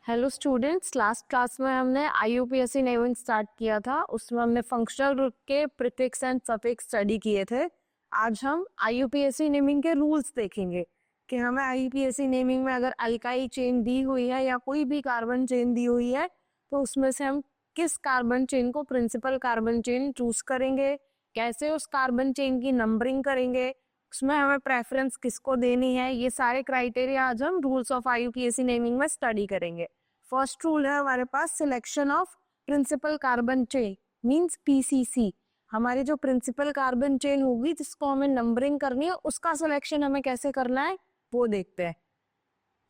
Hello students, last class में हमने IUPAC naming start किया था। उसमें हमने फंक्शनल ग्रुप के प्रीफिक्स एंड सफिक्स स्टडी किए थे। आज हम आईयूपीएसी नेमिंग के रूल्स देखेंगे कि हमें आईयूपीएसी नेमिंग में अगर अल्काइल चेन दी हुई है या कोई भी कार्बन चेन दी हुई है तो उसमें से हम किस कार्बन चेन को प्रिंसिपल कार्बन चेन चूज करेंगे, कैसे उस कार्बन चेन की नंबरिंग करेंगे, उसमें हमें प्रेफरेंस किसको देनी है। ये सारे क्राइटेरिया आज हम रूल्स ऑफ आईयूपीएसी नेमिंग में स्टडी करेंगे। फर्स्ट रूल है हमारे पास selection of principal carbon chain means PCC. हमारी जो प्रिंसिपल कार्बन चेन होगी जिसको हमें नंबरिंग करनी है उसका सिलेक्शन हमें कैसे करना है वो देखते हैं।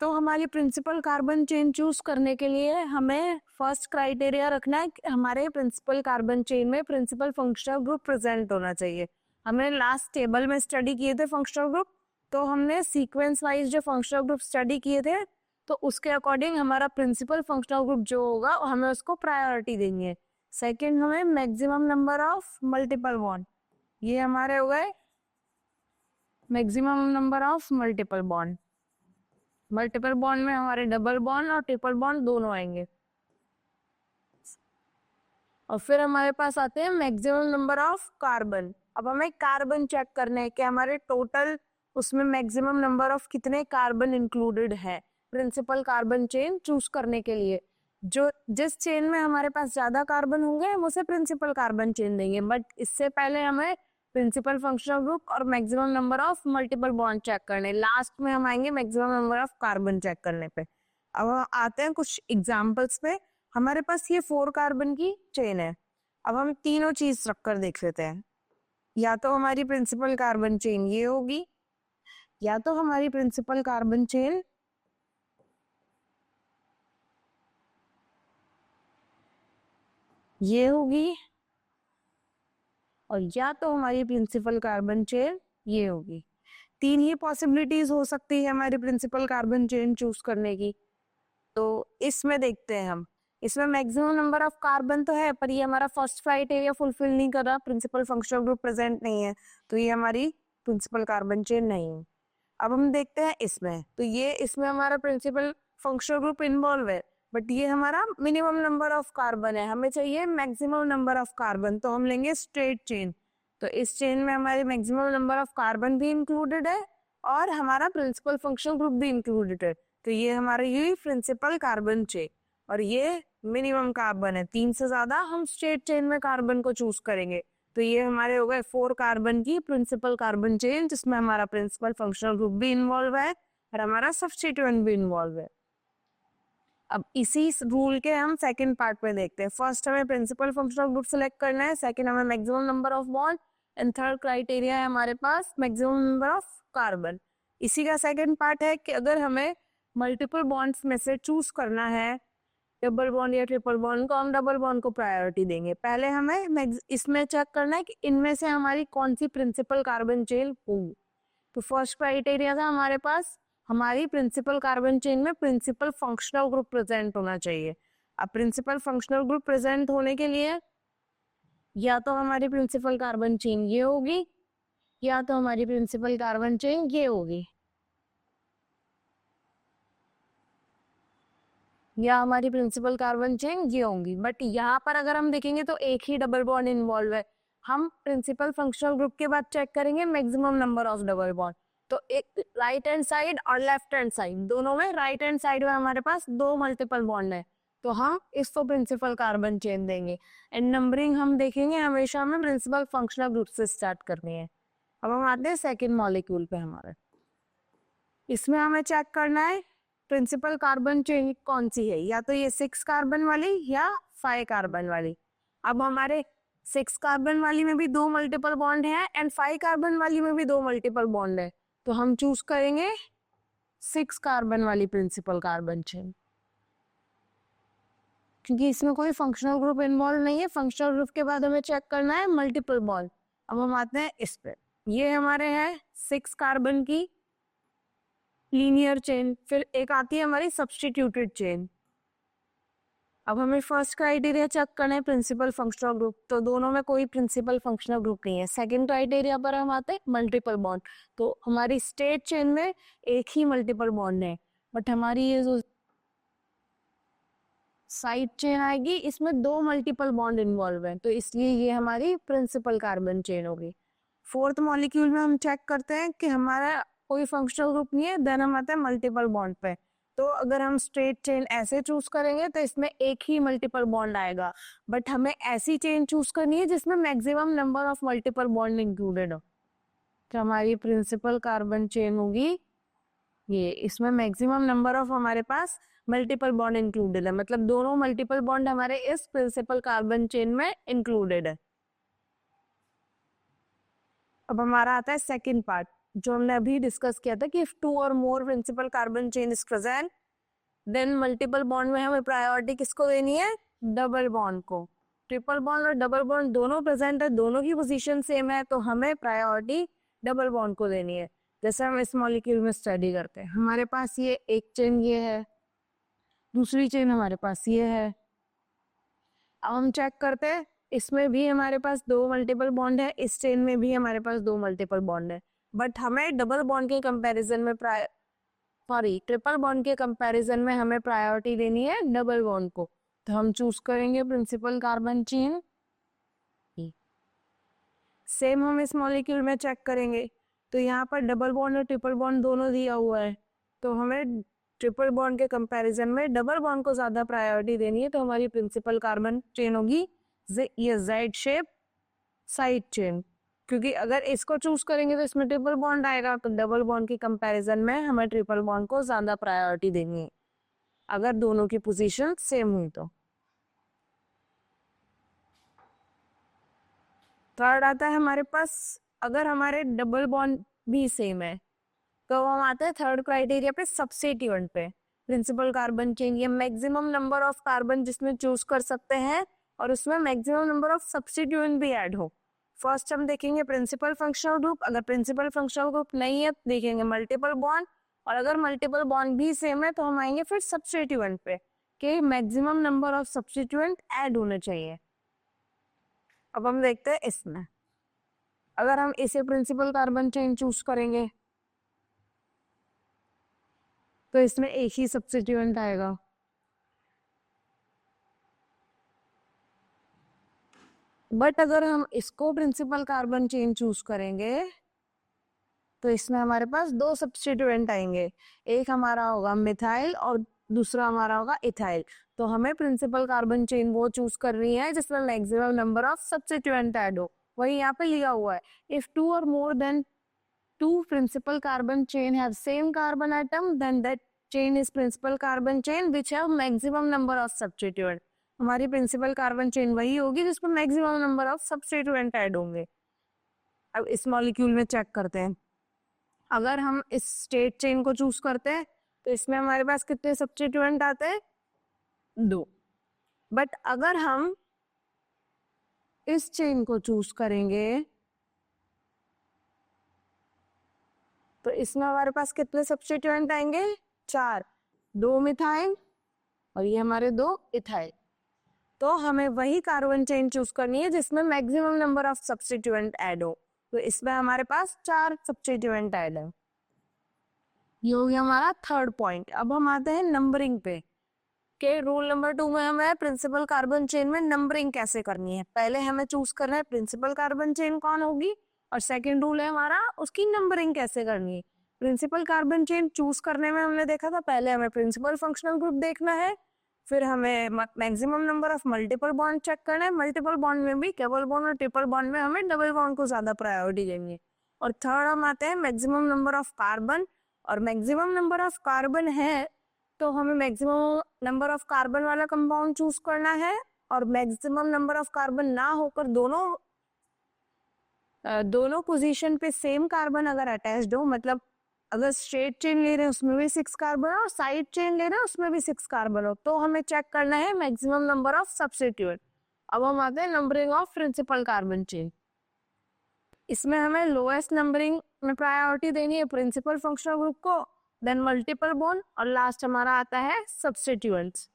तो हमारी प्रिंसिपल कार्बन चेन चूज करने के लिए हमें फर्स्ट क्राइटेरिया रखना है कि हमारे प्रिंसिपल कार्बन चेन में प्रिंसिपल फंक्शनल ग्रुप प्रेजेंट होना चाहिए। हमने लास्ट टेबल में स्टडी किए थे फंक्शनल ग्रुप, तो हमने सीक्वेंस वाइज जो फंक्शनल ग्रुप स्टडी किए थे तो उसके अकॉर्डिंग हमारा प्रिंसिपल फंक्शनल ग्रुप जो होगा हमें उसको प्रायोरिटी देनी है। सेकेंड, हमें maximum number of multiple bond, ये हमारे हो गए maximum number of multiple bond. Multiple bond में हमारे डबल बॉन्ड और ट्रिपल बॉन्ड दोनों आएंगे। और फिर हमारे पास आते हैं मैक्सिमम नंबर ऑफ कार्बन। अब हमें कार्बन चेक करना है कि हमारे टोटल उसमें मैक्सिमम नंबर ऑफ कितने कार्बन इंक्लूडेड है प्रिंसिपल कार्बन चेन चूज करने के लिए। जो जिस चेन में हमारे पास ज्यादा कार्बन होंगे हम उसे प्रिंसिपल कार्बन चेन देंगे, बट इससे पहले हमें प्रिंसिपल फंक्शनल ग्रुप और maximum number of multiple bond check करने। लास्ट में हम आएंगे maximum number of carbon check करने पे। अब आते हैं कुछ एग्जाम्पल्स पे। हमारे पास ये 4 कार्बन की चेन है। अब हम तीनों चीज रख कर देख लेते हैं। या तो हमारी प्रिंसिपल कार्बन चेन ये होगी, या तो हमारी प्रिंसिपल कार्बन चेन ये होगी, और या तो हमारी प्रिंसिपल कार्बन चेन ये होगी। तीन ही पॉसिबिलिटीज हो सकती है हमारी प्रिंसिपल कार्बन चेन चूज करने की। तो इसमें देखते हैं हम, इसमें मैक्सिमम नंबर ऑफ कार्बन तो है पर ये हमारा फर्स्ट क्राइटेरिया फुलफिल नहीं कर रहा, प्रिंसिपल फंक्शनल ग्रुप प्रेजेंट नहीं है, तो ये हमारी प्रिंसिपल कार्बन चेन नहीं है। अब हम देखते हैं इसमें, तो ये इसमें हमारा प्रिंसिपल फंक्शनल ग्रुप इन्वॉल्व है बट ये हमारा मिनिमम नंबर ऑफ कार्बन है, हमें चाहिए मैक्सिमम नंबर ऑफ कार्बन, तो हम लेंगे स्ट्रेट चेन। तो इस चेन में हमारे मैक्सिमम नंबर ऑफ कार्बन भी इंक्लूडेड है और हमारा प्रिंसिपल फंक्शनल ग्रुप भी इंक्लूडेड है, तो ये हमारा ये प्रिंसिपल कार्बन चेन। और ये मिनिमम कार्बन है, 3 से ज्यादा हम स्ट्रेट चेन में कार्बन को चूज करेंगे। तो ये हमारे हो गए 4 कार्बन की प्रिंसिपल कार्बन चेन जिसमें हमारा प्रिंसिपल फंक्शनल ग्रुप भी इन्वॉल्व है और हमारा सब्स्टिट्यूएंट भी इन्वॉल्व है। अब इसी रूल के हम सेकंड पार्ट में देखते हैं। फर्स्ट हमें प्रिंसिपल फंक्शनल ग्रुप सेलेक्ट करना है, सेकंड हमें maximum number of bond, and third criteria है हमारे पास मैक्सिमम नंबर ऑफ कार्बन। इसी का सेकंड पार्ट है कि अगर हमें मल्टीपल बॉन्ड्स में से चूज करना है डबल बॉन्ड या ट्रिपल बॉन्ड को, हम डबल बॉन्ड को प्रायोरिटी देंगे। पहले हमें इसमें चेक करना है कि इनमें से हमारी कौन सी प्रिंसिपल कार्बन चेन होगी। तो फर्स्ट क्राइटेरिया था हमारे पास हमारी प्रिंसिपल कार्बन चेन में प्रिंसिपल फंक्शनल ग्रुप प्रेजेंट होना चाहिए। अब प्रिंसिपल फंक्शनल ग्रुप प्रेजेंट होने के लिए या तो हमारी प्रिंसिपल कार्बन चेन ये होगी या तो हमारी प्रिंसिपल कार्बन चेन ये होगी, या हमारी प्रिंसिपल कार्बन चेन ये होंगी। बट यहाँ पर अगर हम देखेंगे तो एक ही डबल बॉन्ड इन्वॉल्व है। हम प्रिंसिपल फंक्शनल ग्रुप के बाद चेक करेंगे maximum number of double bond. तो एक राइट हैंड साइड और लेफ्ट हैंड साइड दोनों में, राइट हैंड साइड में हमारे पास 2 मल्टीपल बॉन्ड है तो हम इसको प्रिंसिपल कार्बन चेन देंगे। एंड नंबरिंग हम देखेंगे हमेशा हमें प्रिंसिपल फंक्शनल ग्रुप से स्टार्ट करनी है। अब हम आते हैं सेकेंड मॉलिक्यूल पे। हमारे इसमें हमें चेक करना है प्रिंसिपल कार्बन चेन कौन सी है, या तो ये 6 कार्बन वाली या 5 कार्बन वाली। अब हमारे 6 कार्बन वाली में भी 2 मल्टीपल बॉन्ड है एंड 5 कार्बन वाली में भी 2 मल्टीपल बॉन्ड है, तो हम चूज करेंगे 6 कार्बन वाली प्रिंसिपल कार्बन चेन, क्योंकि इसमें कोई फंक्शनल ग्रुप इन्वॉल्व नहीं है। फंक्शनल ग्रुप के बाद हमें चेक करना है मल्टीपल बॉन्ड। अब हम आते हैं इस पे, ये हमारे है 6 कार्बन की लीनियर चेन, फिर एक आती है हमारी सब्स्टिट्यूटेड चेन। अब हमें फर्स्ट क्राइटेरिया चेक करना है प्रिंसिपल फंक्शनल ग्रुप, तो दोनों में कोई प्रिंसिपल फंक्शनल ग्रुप नहीं है। सेकंड क्राइटेरिया पर हम आते हैं मल्टीपल बॉन्ड, तो हमारी स्ट्रेट चेन में एक ही मल्टीपल बॉन्ड है बट हमारी ये जो साइड चेन आएगी, इसमें दो मल्टीपल बॉन्ड इन्वॉल्व है, तो इसलिए ये हमारी प्रिंसिपल कार्बन चेन होगी। फोर्थ मॉलिक्यूल में हम चेक करते हैं कि हमारा कोई फंक्शनल ग्रुप नहीं है, देन हम आते हैं मल्टीपल बॉन्ड पे। तो अगर हम स्ट्रेट चेन ऐसे चूज करेंगे तो इसमें एक ही मल्टीपल बॉन्ड आएगा, बट हमें ऐसी चेन चूज करनी है जिसमें maximum number of multiple bond included हो। तो हमारी प्रिंसिपल कार्बन चेन होगी ये, इसमें मैक्सिमम नंबर ऑफ हमारे पास मल्टीपल बॉन्ड इंक्लूडेड है, मतलब दोनों मल्टीपल बॉन्ड हमारे इस प्रिंसिपल कार्बन चेन में इंक्लूडेड है। अब हमारा आता है सेकंड पार्ट, जो हमने अभी डिस्कस किया था कि इफ टू और more principal carbon chain is present then multiple bond में हमें प्रायोरिटी किसको देनी है, डबल बॉन्ड को। ट्रिपल बॉन्ड और डबल बॉन्ड दोनों प्रेजेंट है, दोनों की पोजीशन सेम है, तो हमें प्रायोरिटी डबल बॉन्ड को देनी है। जैसे हम इस मॉलिक्यूल में स्टडी करते हैं, हमारे पास ये एक चेन ये है, दूसरी चेन हमारे पास ये है। अब हम चेक करते हैं, इसमें भी हमारे पास दो मल्टीपल बॉन्ड है, इस चेन में भी हमारे पास दो मल्टीपल बॉन्ड है, बट हमें डबल बॉन्ड के कंपैरिजन में सॉरी ट्रिपल बॉन्ड के कंपैरिजन में हमें प्रायोरिटी देनी है डबल बॉन्ड को। तो हम चूज करेंगे प्रिंसिपल कार्बन चेन। सेम हम इस मॉलिक्यूल में चेक करेंगे, तो यहाँ पर डबल बॉन्ड और ट्रिपल बॉन्ड दोनों दिया हुआ है, तो हमें ट्रिपल बॉन्ड के कंपैरिजन में डबल बॉन्ड को ज्यादा प्रायोरिटी देनी है। तो हमारी प्रिंसिपल कार्बन चेन होगी ये जेड शेप साइड चेन, क्योंकि अगर इसको चूज करेंगे तो इसमें ट्रिपल बॉन्ड आएगा, तो डबल बॉन्ड के कंपैरिजन में हमें ट्रिपल बॉन्ड को ज्यादा प्रायोरिटी देनी है अगर दोनों की पोजीशन सेम हुई तो। थर्ड आता है हमारे पास, अगर हमारे डबल बॉन्ड भी सेम है तो हम आते हैं थर्ड क्राइटेरिया पे, सब्स्टिट्यूएंट पे। प्रिंसिपल कार्बन चेन ये मैक्सिमम नंबर ऑफ कार्बन जिसमें चूज कर सकते हैं और उसमें मैक्सिमम नंबर ऑफ सब्स्टिट्यूएंट भी ऐड हो। फर्स्ट हम देखेंगे प्रिंसिपल फंक्शनल ग्रुप, अगर प्रिंसिपल फंक्शनल ग्रुप नहीं है तो देखेंगे मल्टीपल बॉन्ड, और अगर मल्टीपल बॉन्ड भी सेम है तो हम आएंगे फिर सब्स्टिट्यूएंट पे कि maximum number of substituent add होने चाहिए। अब हम देखते हैं इसमें, अगर हम इसे प्रिंसिपल कार्बन चेन चूज करेंगे तो इसमें एक ही सब्स्टिट्यूएंट आएगा, बट अगर हम इसको प्रिंसिपल कार्बन चेन चूज करेंगे तो इसमें हमारे पास दो सब्स्टिट्यूएंट आएंगे, एक हमारा होगा मिथाइल और दूसरा हमारा होगा इथाइल। तो हमें प्रिंसिपल कार्बन चेन वो चूज करनी है जिसमें maximum number of substituent add हो। वही यहाँ पे लिखा हुआ है, इफ टू और more than two principal carbon chain have same carbon atom then that chain is principal carbon chain which have maximum number of substituent. हमारी प्रिंसिपल कार्बन चेन वही होगी जिसमें maximum number of substituent add होंगे। अब इस molecule में check करते हैं, अगर हम इस स्टेट चेन को चूज करते हैं तो इसमें हमारे पास कितने सब्स्टिट्यूएंट आते हैं, दो। बट अगर हम इस चेन को चूज करेंगे तो इसमें हमारे पास कितने सब्स्टिट्यूएंट आएंगे, चार, दो मिथाइल और ये हमारे दो इथाइल। तो हमें वही कार्बन चेन चूज करनी है जिसमें maximum number of substituent add हो, तो इसमें हमारे पास चार सब्स्टिट्यूएंट ऐड है। ये हो गया हमारा थर्ड पॉइंट। अब हम आते हैं नंबरिंग पे के रूल नंबर 2 में हमें प्रिंसिपल कार्बन चेन में नंबरिंग कैसे करनी है। पहले हमें चूज करना है प्रिंसिपल कार्बन चेन कौन होगी, और सेकंड रूल है हमारा उसकी नंबरिंग कैसे करनी है। प्रिंसिपल कार्बन चेन चूज करने में हमने देखा था, पहले हमें प्रिंसिपल फंक्शनल ग्रुप देखना है, फिर हमें maximum number of multiple bond check करना है, मल्टीपल बॉन्ड में भी डबल बॉन्ड और ट्रिपल बॉन्ड में हमें डबल बॉन्ड को ज्यादा प्रायोरिटी देनी है। और थर्ड हम आते हैं मैक्सिमम नंबर ऑफ कार्बन, और मैक्सिमम नंबर ऑफ कार्बन है तो हमें मैक्सिमम नंबर ऑफ कार्बन वाला कंपाउंड चूज करना है, और मैक्सिमम नंबर ऑफ कार्बन ना होकर दोनों पोजीशन पे सेम कार्बन अगर अटैच्ड हो, मतलब अगर स्ट्रेट चेन ले रहे हैं उसमें भी 6 कार्बन हो और साइड चेन ले रहे हैं उसमें भी 6 कार्बन हो, तो हमें चेक करना है मैक्सिमम नंबर ऑफ सब्स्टिट्यूएंट। अब हम आते हैं numbering of principal carbon chain. इसमें हमें लोएस्ट नंबरिंग में प्रायोरिटी देनी है प्रिंसिपल फंक्शनल ग्रुप को, देन मल्टीपल बॉन्ड, और लास्ट हमारा आता है सब्स्टिट्यूएंट्स।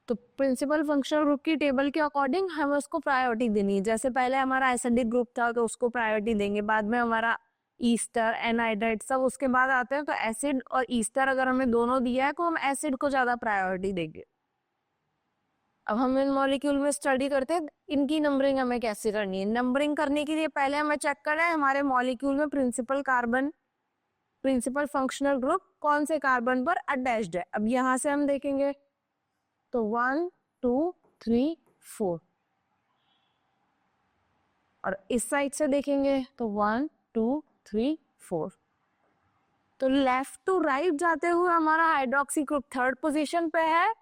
तो प्रिंसिपल फंक्शनल ग्रुप की टेबल के अकॉर्डिंग हमें उसको प्रायोरिटी देनी है। जैसे पहले हमारा एसिडिक ग्रुप था तो उसको प्रायोरिटी देंगे, बाद में हमारा ईस्टर एनहाइड्राइड सब उसके बाद आते हैं, तो एसिड और ईस्टर अगर हमें दोनों दिया है तो हम एसिड को ज्यादा प्रायोरिटी देंगे। अब हम इन मॉलिक्यूल में स्टडी करते हैं इनकी नंबरिंग हमें कैसे करनी है। नंबरिंग करने के लिए पहले हमें चेक करना है हमारे मॉलिक्यूल में principal carbon, principal functional group कौन से कार्बन पर अटैच्ड है। अब यहाँ से हम देखेंगे तो 1 2 3 4, और इस साइड से देखेंगे तो 1 2 3 4। तो लेफ्ट टू राइट जाते हुए हमारा हाइड्रोक्सी ग्रुप थर्ड पोजीशन पे है,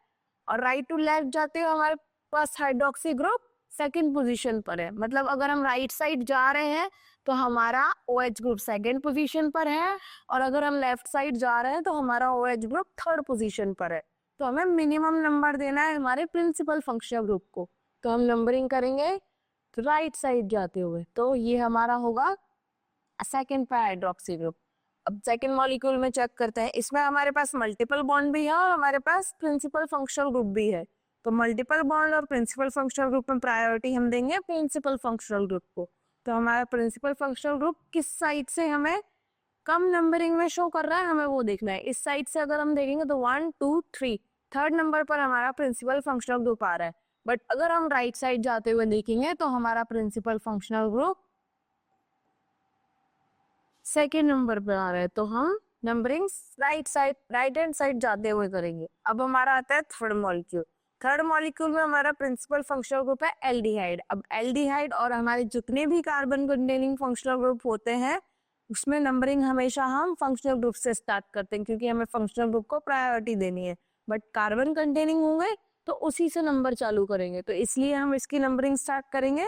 और राइट टू लेफ्ट जाते हुए हमारे पास हाइड्रोक्सी ग्रुप सेकंड पोजीशन पर है। मतलब अगर हम राइट साइड जा रहे हैं तो हमारा OH ग्रुप सेकंड पोजीशन पर है, और अगर हम लेफ्ट साइड जा रहे हैं तो हमारा OH ग्रुप थर्ड पोजीशन पर है। तो हमें मिनिमम नंबर देना है हमारे प्रिंसिपल फंक्शनल ग्रुप को। तो हम नंबरिंग करेंगे राइट साइड जाते हुए, तो ये हमारा होगा सेकंड पे हाइड्रोक्सी ग्रुप। अब सेकंड मॉलिक्यूल में चेक करते हैं, इसमें हमारे पास मल्टीपल बॉन्ड भी है और हमारे पास प्रिंसिपल फंक्शनल ग्रुप भी है। तो मल्टीपल बॉन्ड और प्रिंसिपल फंक्शनल ग्रुप में प्रायोरिटी हम देंगे प्रिंसिपल फंक्शनल ग्रुप को। तो हमारा प्रिंसिपल फंक्शनल ग्रुप किस साइड से हमें कम नंबरिंग में शो कर रहा है हमें वो देखना है। इस साइड से अगर हम देखेंगे तो 1 2 3 थर्ड नंबर पर हमारा प्रिंसिपल फंक्शनल ग्रुप आ रहा है। बट अगर हम राइट साइड जाते हुए देखेंगे तो हमारा principal functional group second number पे आ रहा है। तो हम नंबरिंग राइट हैंड साइड जाते हुए करेंगे। अब हमारा आता है थर्ड मॉलिक्यूल। थर्ड मॉलिक्यूल में हमारा प्रिंसिपल फंक्शनल ग्रुप है एल्डिहाइड। अब एल्डिहाइड और हमारे जितने भी कार्बन कंटेनिंग फंक्शनल ग्रुप होते हैं उसमें नंबरिंग हमेशा हम फंक्शनल ग्रुप से स्टार्ट करते हैं, क्योंकि हमें फंक्शनल ग्रुप को प्रायोरिटी देनी है। बट कार्बन कंटेनिंग होंगे तो उसी से नंबर चालू करेंगे, तो इसलिए हम इसकी नंबरिंग स्टार्ट करेंगे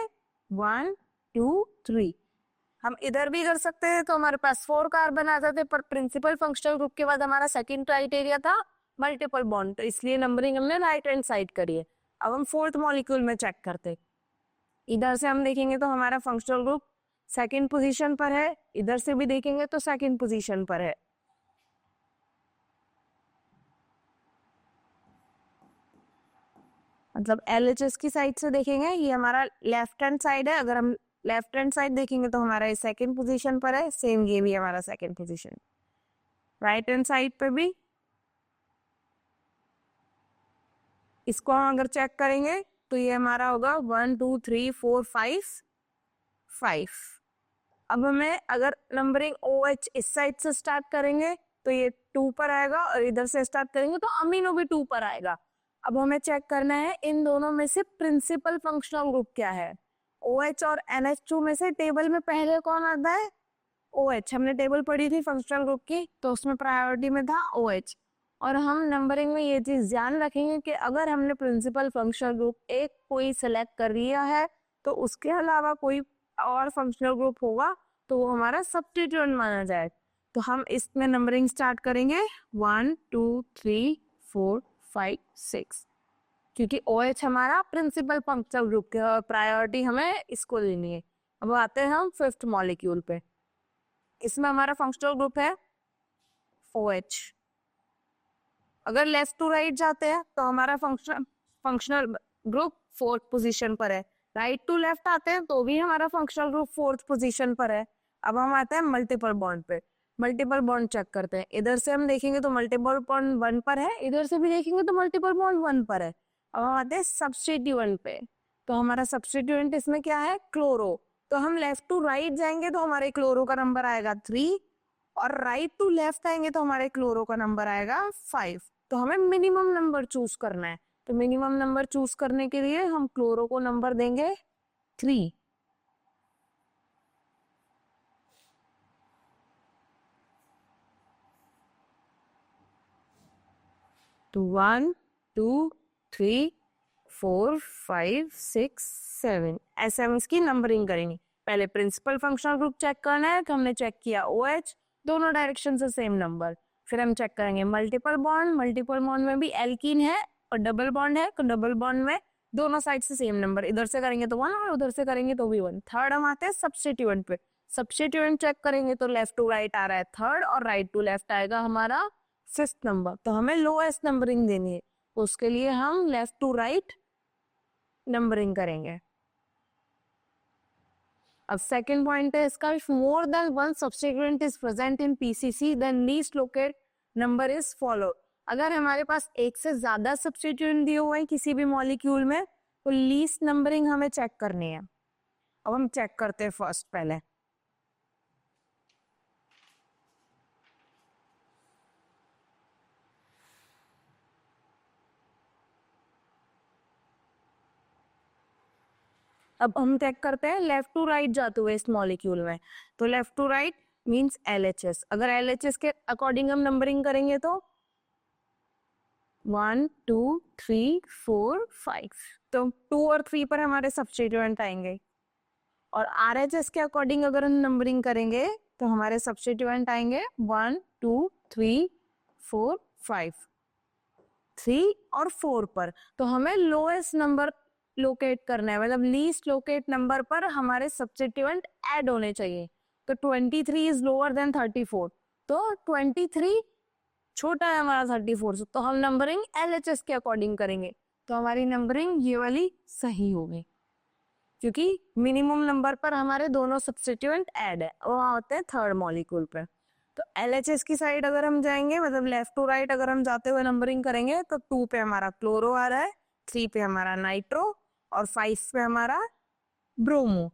1 2 3। हम इधर भी कर सकते हैं, तो हमारे पास 4 कार्बन आ जाते, पर प्रिंसिपल फंक्शनल ग्रुप के बाद हमारा सेकंड क्राइटेरिया था मल्टीपल बॉन्ड, तो इसलिए नंबरिंग हमने राइट हैंड साइड करी है। अब हम फोर्थ मॉलिक्यूल में चेक करते, इधर से हम देखेंगे तो हमारा फंक्शनल ग्रुप सेकंड पोजीशन पर है, इधर से भी देखेंगे तो सेकंड पोजीशन पर है। मतलब LHS की साइड से देखेंगे ये हमारा लेफ्ट हैंड साइड है। अगर हम लेफ्ट हैंड साइड देखेंगे तो हमारा ये सेकंड पोजीशन पर है, सेम ये भी हमारा second position. Right hand side पे भी इसको हम अगर चेक करेंगे तो ये हमारा होगा 1 2 3 4 5 5। अब हमें अगर नंबरिंग OH इस साइड से स्टार्ट करेंगे तो ये 2 पर आएगा, और इधर से स्टार्ट करेंगे तो अमीनो भी 2 पर आएगा। अब हमें चेक करना है इन दोनों में से प्रिंसिपल फंक्शनल ग्रुप क्या है। OH और NH2 में से टेबल में पहले कौन आता है? OH। हमने टेबल पढ़ी थी फंक्शनल ग्रुप की, तो उसमें प्रायोरिटी में था OH। और हम नंबरिंग में ये चीज ध्यान रखेंगे कि अगर हमने प्रिंसिपल फंक्शनल ग्रुप एक कोई सिलेक्ट कर लिया है तो उसके अलावा कोई और फंक्शनल ग्रुप होगा तो वो हमारा सब्स्टिट्यूएंट माना जाए। तो हम इसमें नंबरिंग स्टार्ट करेंगे 1 2 3 4 5 6, क्योंकि OH हमारा प्रिंसिपल फंक्शनल ग्रुप के और प्रायोरिटी हमें इसको देनी है। अब आते हैं हम फिफ्थ मॉलिक्यूल पे। इसमें हमारा फंक्शनल ग्रुप है OH। अगर लेफ्ट टू राइट जाते हैं तो हमारा फंक्शनल ग्रुप फोर्थ पोजीशन पर है। राइट टू लेफ्ट आते हैं तो भी हमारा फंक्शनल ग्रुप फोर्थ पोजीशन पर है। अब हम आते हैं मल्टीपल बॉन्ड पे। मल्टीपल बॉन्ड चेक करते हैं, इधर से हम देखेंगे तो मल्टीपल बॉन्ड 1 पर है, इधर से भी देखेंगे तो मल्टीपल बॉन्ड 1 पर है। अब हम आते हैं सब्स्टिट्यूएंट पे। तो हमारा सब्स्टिट्यूएंट इसमें क्या है? क्लोरो। तो हम लेफ्ट टू राइट जाएंगे तो हमारे क्लोरो का नंबर आएगा 3, और राइट टू लेफ्ट आएंगे तो हमारे क्लोरो का नंबर आएगा 5। तो हमें मिनिमम नंबर चूज करना है। तो मिनिमम नंबर चूज करने के लिए हम क्लोरो को नंबर देंगे 3। तो 1 2 3 4 5 6 7 ऐसे हम इसकी नंबरिंग करेंगे। पहले प्रिंसिपल फंक्शनल ग्रुप चेक करना है, तो हमने चेक किया OH, दोनों डायरेक्शन से सेम नंबर। फिर हम चेक करेंगे मल्टीपल बॉन्ड। मल्टीपल बॉन्ड में भी एल्कीन है और डबल बॉन्ड है, तो डबल बॉन्ड में दोनों साइड से सेम नंबर, इधर से करेंगे तो 1 और उधर से करेंगे तो भी 1। थर्ड हम आते हैं सब्स्टिट्यूएंट पे। सब्स्टिट्यूएंट चेक करेंगे तो लेफ्ट टू राइट आ रहा है थर्ड, और राइट टू लेफ्ट आएगा हमारा फिफ्थ नंबर। तो हमें लोएस्ट नंबरिंग देनी है, उसके लिए हम लेफ्ट टू राइट नंबरिंग करेंगे। अब सेकंड पॉइंट है इसका, if more than one substituent is present in PCC then least locate number is followed. अगर हमारे पास एक से ज्यादा सब्स्टिट्यूएंट दिए हुए हैं किसी भी मॉलिक्यूल में तो लीस्ट नंबरिंग हमें चेक करनी है। अब हम चेक करते हैं फर्स्ट पहले। अब हम चेक करते हैं लेफ्ट टू राइट जाते हुए इस मॉलिक्यूल में। तो left to right means LHS। अगर LHS के अकॉर्डिंग हम नंबरिंग करेंगे तो 1 2 3 4 5, तो 2 और 3 पर हमारे सब्स्टिट्यूएंट आएंगे। और RHS के अकॉर्डिंग अगर हम नंबरिंग करेंगे तो हमारे सब्स्टिट्यूएंट आएंगे 1 2 3 4 5, 3 और 4 पर। तो हमें लोएस्ट नंबर लोकेट करना है, मतलब लीस्ट लोकेट नंबर पर हमारे सब्स्टिट्यूएंट ऐड होने चाहिए। तो 23 इज लोअर देन 34, तो 23 छोटा है हमारा 34 से, तो हम नंबरिंग LHS के अकॉर्डिंग करेंगे। तो हमारी नंबरिंग ये वाली सही होगी, क्योंकि मिनिमम नंबर पर हमारे दोनों सब्स्टिट्यूएंट ऐड है, वहां होते हैं थर्ड मॉलिक्यूल पे। तो LHS की साइड अगर हम जाएंगे, मतलब लेफ्ट टू राइट अगर हम जाते हुए नंबरिंग करेंगे, तो 2 पे हमारा क्लोरो आ रहा है, 3 पे हमारा नाइट्रो और 5 पे हमारा ब्रोमो।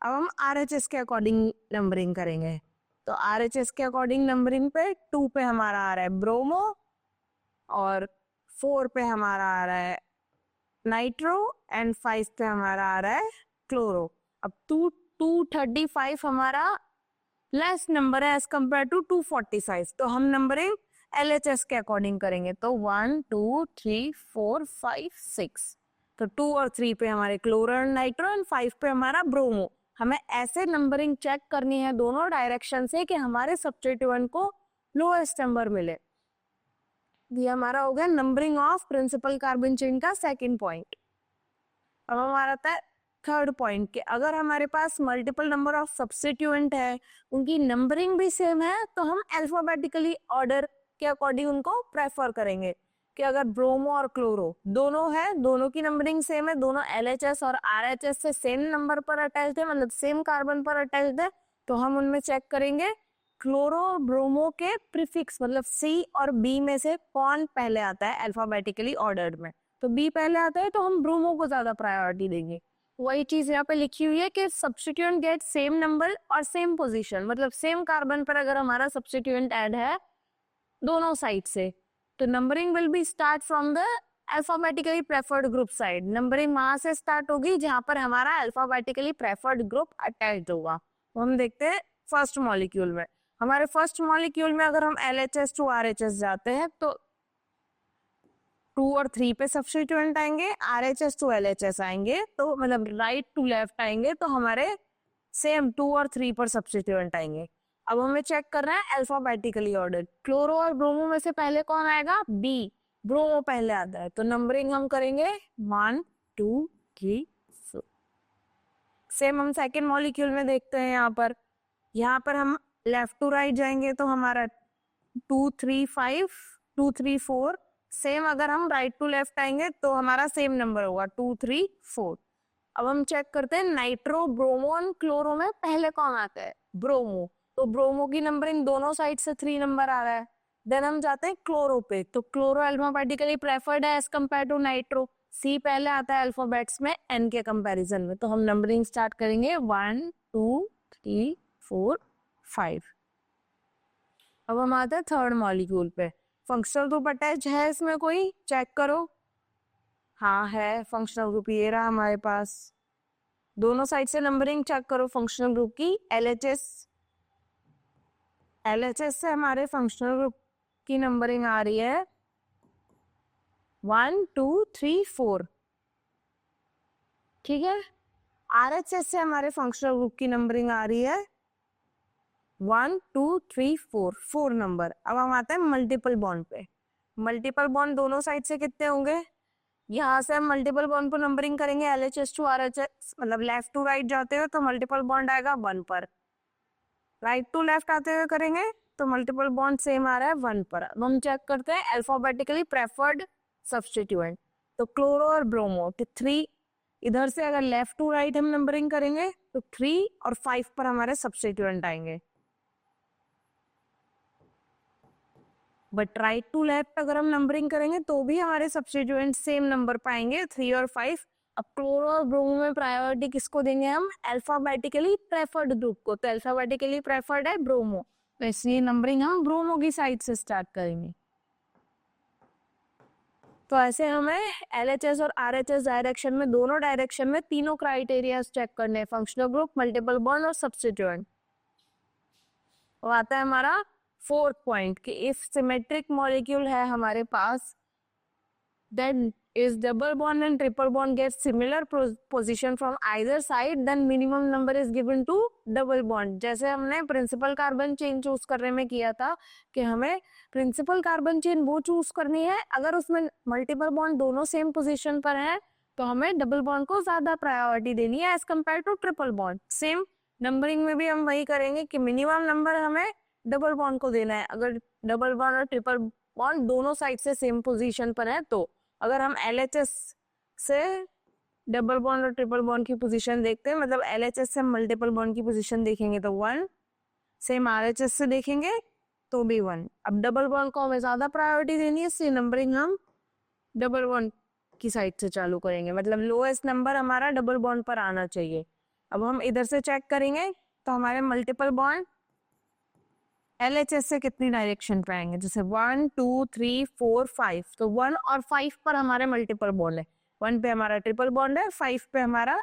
अब हम RHS के अकॉर्डिंग नंबरिंग करेंगे। तो RHS के अकॉर्डिंग नंबरिंग पे 2 पे हमारा आ रहा है ब्रोमो और 4 पे हमारा आ रहा है नाइट्रो एंड 5 पे हमारा आ रहा है क्लोरो। अब 235 हमारा लेस नंबर है एज कंपेयर टू 245, तो हम नंबरिंग LHS के अकॉर्डिंग करेंगे। तो 1 2 3 4 5 6, तो 2 और 3 पे हमारे क्लोरो एंड नाइट्रो एंड 5 पे हमारा ब्रोमो। हमें ऐसे नंबरिंग चेक करनी है दोनों डायरेक्शन से कि हमारे सब्स्टिट्यूएंट को लोएस्ट नंबर मिले। ये हमारा हो गया numbering of principal carbon chain का सेकंड पॉइंट। अब हमारा आता है थर्ड पॉइंट के अगर हमारे पास मल्टीपल नंबर ऑफ सब्स्टिट्यूएंट है, उनकी नंबरिंग भी सेम है, तो हम अल्फाबेटिकली ऑर्डर के अकॉर्डिंग उनको प्रेफर करेंगे। कि अगर ब्रोमो और क्लोरो दोनों है, दोनों की नंबरिंग सेम है, दोनों LHS और RHS से सेम नंबर पर अटैच्ड है, मतलब सेम कार्बन पर अटैच्ड है, तो हम उनमें चेक करेंगे क्लोरो ब्रोमो के प्रीफिक्स, मतलब C और B में से कौन पहले आता है अल्फाबेटिकली ऑर्डर्ड में। तो B पहले आता है तो हम ब्रोमो को ज्यादा प्रायोरिटी देंगे। वही चीज यहाँ पे लिखी हुई है कि सब्स्टिट्यूएंट गेट सेम नंबर और सेम पोजीशन, मतलब सेम कार्बन पर अगर हमारा सब्स्टिट्यूएंट ऐड है दोनों साइड से, तो numbering will be start from the alphabetically preferred group side. Numbering वहां से स्टार्ट होगी जहां पर हमारा अल्फाबेटिकली प्रेफर्ड ग्रुप अटैच्ड होगा। तो हम देखते हैं फर्स्ट मॉलिक्यूल में। हमारे फर्स्ट मॉलिक्यूल में अगर हम LHS टू RHS जाते हैं तो 2 और 3 पे सब्स्टिट्यूएंट आएंगे, RHS टू LHS आएंगे, तो मतलब राइट टू लेफ्ट आएंगे, तो हमारे सेम 2 और 3 पर सब्स्टिट्यूएंट आएंगे। अब हमें चेक करना है अल्फाबेटिकली ऑर्डर। क्लोरो और ब्रोमो में से पहले कौन आएगा? B, ब्रोमो पहले आता है, तो नंबरिंग हम करेंगे 1 2 3 4। सेम हम सेकेंड मॉलिक्यूल में देखते हैं। यहाँ पर हम लेफ्ट टू राइट जाएंगे तो हमारा 2 3 5 2 3 4, सेम अगर हम राइट टू लेफ्ट आएंगे तो हमारा सेम नंबर होगा 2 3 4। अब हम चेक करते हैं नाइट्रो ब्रोमो और क्लोरो में पहले कौन आता है? ब्रोमो। तो ब्रोमो की नंबरिंग दोनों साइड से 3 नंबर आ रहा है। देन हम जाते हैं क्लोरो पे, तो क्लोरो अल्फाबेटिकली प्रेफर्ड है as compare to nitro. C पहले आता है अल्फाबेट्स में N के कंपैरिजन में, तो हम नंबरिंग स्टार्ट करेंगे 1 2 3 4 5। अब हम आते हैं थर्ड मॉलिक्यूल पे। फंक्शनल ग्रुप अटैच है इसमें कोई? चेक करो। हाँ है, फंक्शनल ग्रुप ये रहा हमारे पास। दोनों साइड से नंबरिंग चेक करो फंक्शनल ग्रुप की। LHS से हमारे फंक्शनल ग्रुप की नंबरिंग आ रही है 1 2 3 4, ठीक है। RHS से हमारे फंक्शनल ग्रुप की नंबरिंग आ रही है 1 2 3 4, 4 नंबर। अब हम आते हैं मल्टीपल बॉन्ड पे। मल्टीपल बॉन्ड दोनों साइड से कितने होंगे? यहाँ से हम मल्टीपल बॉन्ड पर नंबरिंग करेंगे LHS टू RHS, मतलब लेफ्ट टू राइट जाते हो तो मल्टीपल बॉन्ड आएगा 1 पर, राइट टू लेफ्ट आते हुए करेंगे तो मल्टीपल बॉन्ड सेम आ रहा है 1 पर। अब हम चेक करते हैं अल्फाबेटिकली प्रेफर्ड सब्स्टिट्यूएंट। तो क्लोरो और ब्रोमो के 3, इधर से अगर लेफ्ट टू राइट हम नंबरिंग करेंगे तो 3 और 5 पर हमारे सब्स्टिट्यूएंट आएंगे। बट राइट टू लेफ्ट अगर हम नंबरिंग करेंगे तो भी हमारे सब्स्टिट्यूएंट सेम नंबर पाएंगे, 3 और 5। अब क्लोरो और ब्रोमो में प्रायोरिटी किसको देंगे हम? अल्फाबेटिकली प्रेफर्ड ग्रुप को। तो अल्फाबेटिकली प्रेफर्ड है ब्रोमो, तो इसलिए नंबरिंग हम ब्रोमो की साइड से स्टार्ट करेंगे। तो ऐसे हमें LHS और RHS डायरेक्शन में, दोनों डायरेक्शन में तीनों क्राइटेरिया चेक करने हैं, फंक्शनल ग्रुप, मल्टीपल बॉन्ड और सब्स्टिट्यूएंट। और आता है हमारा फोर्थ पॉइंट कि इफ सिमेट्रिक मॉलिक्यूल है हमारे पास, then is double bond and triple bond get similar position from either side, then minimum number is given to double bond। जैसे हमने प्रिंसिपल कार्बन चेन चूज करने में किया था कि हमें प्रिंसिपल कार्बन चेन वो चूज करनी है अगर उसमें मल्टीपल बॉन्ड दोनों सेम पोजीशन पर है, तो हमें डबल बॉन्ड को ज्यादा प्रायोरिटी देनी है as compare to triple bond. Same numbering में भी हम वही करेंगे कि मिनिमम नंबर हमें डबल बॉन्ड को देना है अगर डबल बॉन्ड और ट्रिपल बॉन्ड दोनों साइड से सेम पोजीशन पर है। तो अगर हम LHS से डबल बॉन्ड और ट्रिपल बॉन्ड की पोजीशन देखते हैं, मतलब LHS से मल्टीपल बॉन्ड की पोजीशन देखेंगे तो 1, सेम RHS से देखेंगे तो भी 1। अब डबल बॉन्ड को हमें ज्यादा प्रायोरिटी देनी है, इसलिए नंबरिंग हम डबल बॉन्ड की साइड से चालू करेंगे, मतलब लोएस्ट नंबर हमारा डबल बॉन्ड पर आना चाहिए। अब हम इधर से चेक करेंगे तो हमारे मल्टीपल बॉन्ड LHS से कितनी डायरेक्शन पे आएंगे, जैसे 1 2 3 4 5, तो 1 और 5 पर हमारे मल्टीपल बॉन्ड है, 1 पे हमारा ट्रिपल बॉन्ड है, 5 पे हमारा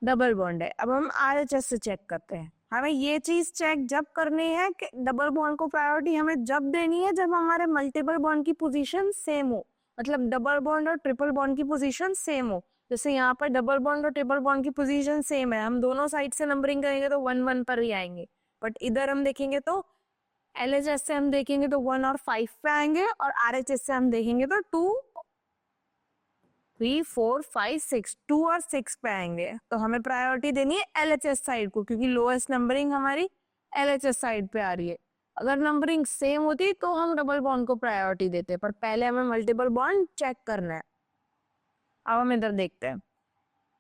डबल बॉन्ड है। अब हम RHS से चेक करते हैं। हमें ये चीज चेक जब करनी है कि डबल बॉन्ड को प्रायोरिटी हमें जब देनी है जब हमारे मल्टीपल बॉन्ड की पोजीशन सेम हो, मतलब डबल बॉन्ड और ट्रिपल बॉन्ड की पोजीशन सेम हो। जैसे यहाँ पर डबल बॉन्ड और ट्रिपल बॉन्ड की पोजीशन सेम है, हम दोनों साइड से नंबरिंग करेंगे तो 1 1 पर ही आएंगे। बट इधर हम देखेंगे तो LHS से हम देखेंगे तो 1 और 5 पे आएंगे, और RHS से हम देखेंगे तो 2 3 4 5 6, 2 और 6 पे आएंगे। तो हमें प्रायोरिटी देनी है LHS साइड को, क्योंकि लोएस्ट नंबरिंग हमारी LHS साइड पे आ रही है। अगर नंबरिंग सेम होती तो हम डबल बॉन्ड को प्रायोरिटी देते, पर पहले हमें मल्टीपल बॉन्ड चेक करना है। अब हम इधर देखते हैं,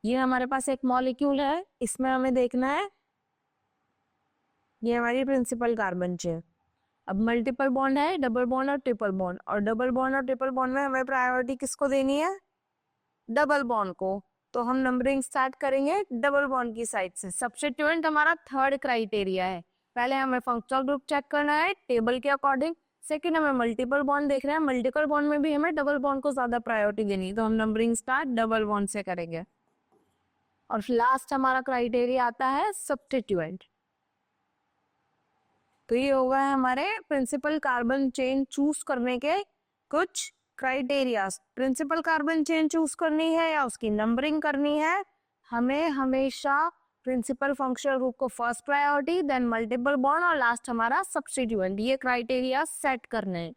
ये हमारे पास एक मॉलिक्यूल है, इसमें हमें देखना है, ये हमारी प्रिंसिपल कार्बन चेन। अब मल्टीपल बॉन्ड है, डबल बॉन्ड और ट्रिपल बॉन्ड, और डबल बॉन्ड और ट्रिपल बॉन्ड में हमें प्रायोरिटी किसको देनी है? डबल बॉन्ड को। तो हम नंबरिंग स्टार्ट करेंगे डबल बॉन्ड की साइड से। सब्स्टिट्यूएंट हमारा थर्ड क्राइटेरिया है। पहले हमें फंक्शनल ग्रुप चेक करना है टेबल के अकॉर्डिंग, सेकंड हमें मल्टीपल बॉन्ड देखना है, मल्टीपल बॉन्ड में भी हमें डबल बॉन्ड को ज्यादा प्रायोरिटी देनी है, तो हम नंबरिंग स्टार्ट डबल बॉन्ड से करेंगे। और लास्ट हमारा क्राइटेरिया आता है सब्स्टिट्यूएंट। तो ये होगा हमारे प्रिंसिपल कार्बन चेन चूज करने के कुछ criteria. Principal carbon chain choose करनी है या उसकी नंबरिंग करनी है, हमें हमेशा प्रिंसिपल फंक्शनल ग्रुप को first priority, then multiple bond, और लास्ट हमारा सब्स्टिट्यूएंट, ये क्राइटेरिया सेट करने हैं।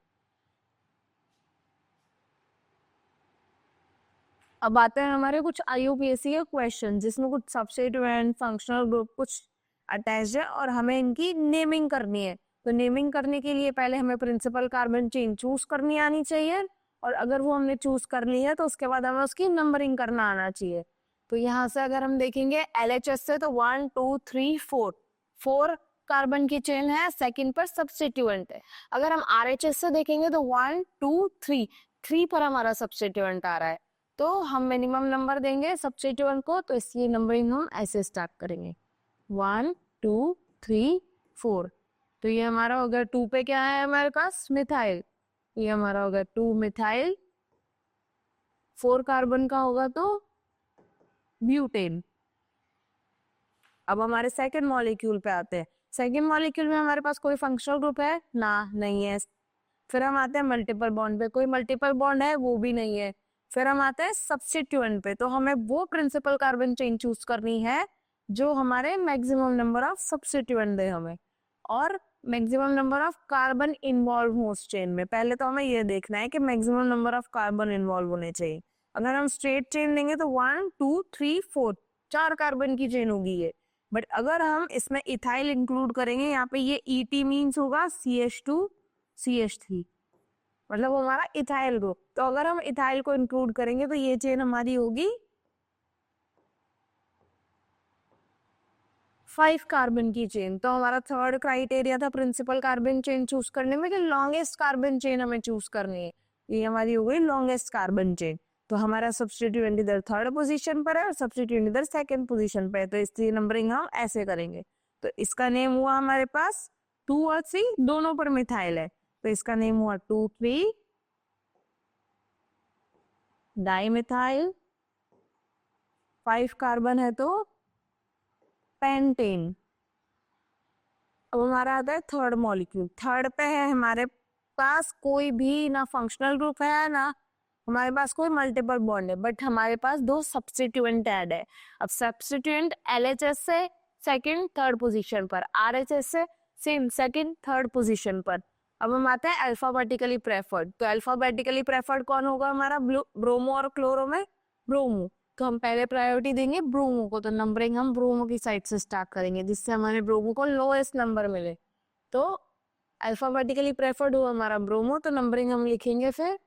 अब आते हैं हमारे कुछ IUPAC के क्वेश्चन, जिसमें कुछ सब्स्टिट्यूएंट फंक्शनल ग्रुप कुछ अटैच्ड है और हमें इनकी नेमिंग करनी है। तो नेमिंग करने के लिए पहले हमें प्रिंसिपल कार्बन चेन चूज करनी आनी चाहिए, और अगर वो हमने चूज कर ली है तो उसके बाद हमें उसकी नंबरिंग करना आना चाहिए। तो यहाँ से अगर हम देखेंगे LHS से, तो 1 2 3 4, 4 कार्बन की चेन है, सेकंड पर सब्स्टिट्यूएंट है। अगर हम RHS से देखेंगे तो 1 2 3, 3 पर हमारा सब्स्टिट्यूएंट आ रहा है, तो हम मिनिमम नंबर देंगे सब्स्टिट्यूएंट को, तो इसलिए नंबरिंग हम ऐसे स्टार्ट करेंगे 1 2 3 4। तो ये हमारा होगा 2 पे क्या है हमारे पास? मिथाइल, ये हमारा होगा 2 मिथाइल। 4 कार्बन का होगा तो ब्यूटेन। अब हमारे सेकंड मॉलिक्यूल पे आते हैं। सेकंड मॉलिक्यूल में हमारे पास कोई फंक्शनल ग्रुप है ना? नहीं है। फिर हम आते हैं मल्टीपल बॉन्ड पे, कोई मल्टीपल बॉन्ड है? वो भी नहीं है। फिर हम आते हैं सब्स्टिट्यूएंट पे, तो हमें वो प्रिंसिपल कार्बन चेन चूज करनी है जो हमारे मैक्सिमम नंबर ऑफ सब्स्टिट्यूएंट दे हमें, और maximum number of carbon involve हो उस चेन में। पहले तो हमें ये देखना है कि maximum number of carbon involve होने चाहिए। अगर हम स्ट्रेट चेन लेंगे तो 1 2 3 4, 4 कार्बन की चेन होगी ये। बट अगर हम इसमें इथाइल इंक्लूड करेंगे, यहाँ पे ये ET मीन्स होगा CH2 CH3, मतलब वो हमारा इथाइल ग्रुप। तो अगर हम इथाइल को इंक्लूड करेंगे तो ये चेन हमारी होगी 5 कार्बन की चेन। तो हमारा थर्ड क्राइटेरिया था प्रिंसिपल कार्बन चेन चूज करने में कि लॉन्गेस्ट कार्बन चेन हमें चूज करनी है। ये हमारी हो गई लॉन्गेस्ट कार्बन चेन। तो हमारा सब्स्टिट्यूएंट इधर थर्ड पोजीशन पर है और सब्स्टिट्यूएंट इधर सेकंड पोजीशन पर है, तो इसकी नंबरिंग हम ऐसे करेंगे। तो इसका नेम हुआ हमारे पास 2 और 3 दोनों पर मिथाइल है, तो इसका नेम हुआ 2,3 डाइमिथाइल। 5 कार्बन है तो पेंटेन। अब हमारा आता है थर्ड मॉलिक्यूल। थर्ड पे है हमारे पास कोई भी ना फंक्शनल ग्रुप है ना हमारे पास कोई मल्टीपल बॉन्ड है, बट हमारे पास 2 सब्स्टिट्यूएंट ऐड है। अब सब्स्टिट्यूएंट LHS से सेकंड थर्ड पोजीशन पर, RHS से सेम सेकंड थर्ड पोजीशन पर। अब हम आते हैं अल्फाबेटिकली प्रेफर्ड। तो अल्फाबेटिकली प्रेफर्ड कौन होगा हमारा? ब्रोमो और क्लोरो में ब्रोमो। तो हम पहले प्रायोरिटी देंगे ब्रोमो को, तो नंबरिंग हम ब्रोमो की साइड से स्टार्ट करेंगे जिससे हमारे ब्रोमो को लोएस्ट नंबर मिले। तो अल्फाबेटिकली प्रेफर्ड हुआ हमारा ब्रोमो, तो नंबरिंग हम लिखेंगे फिर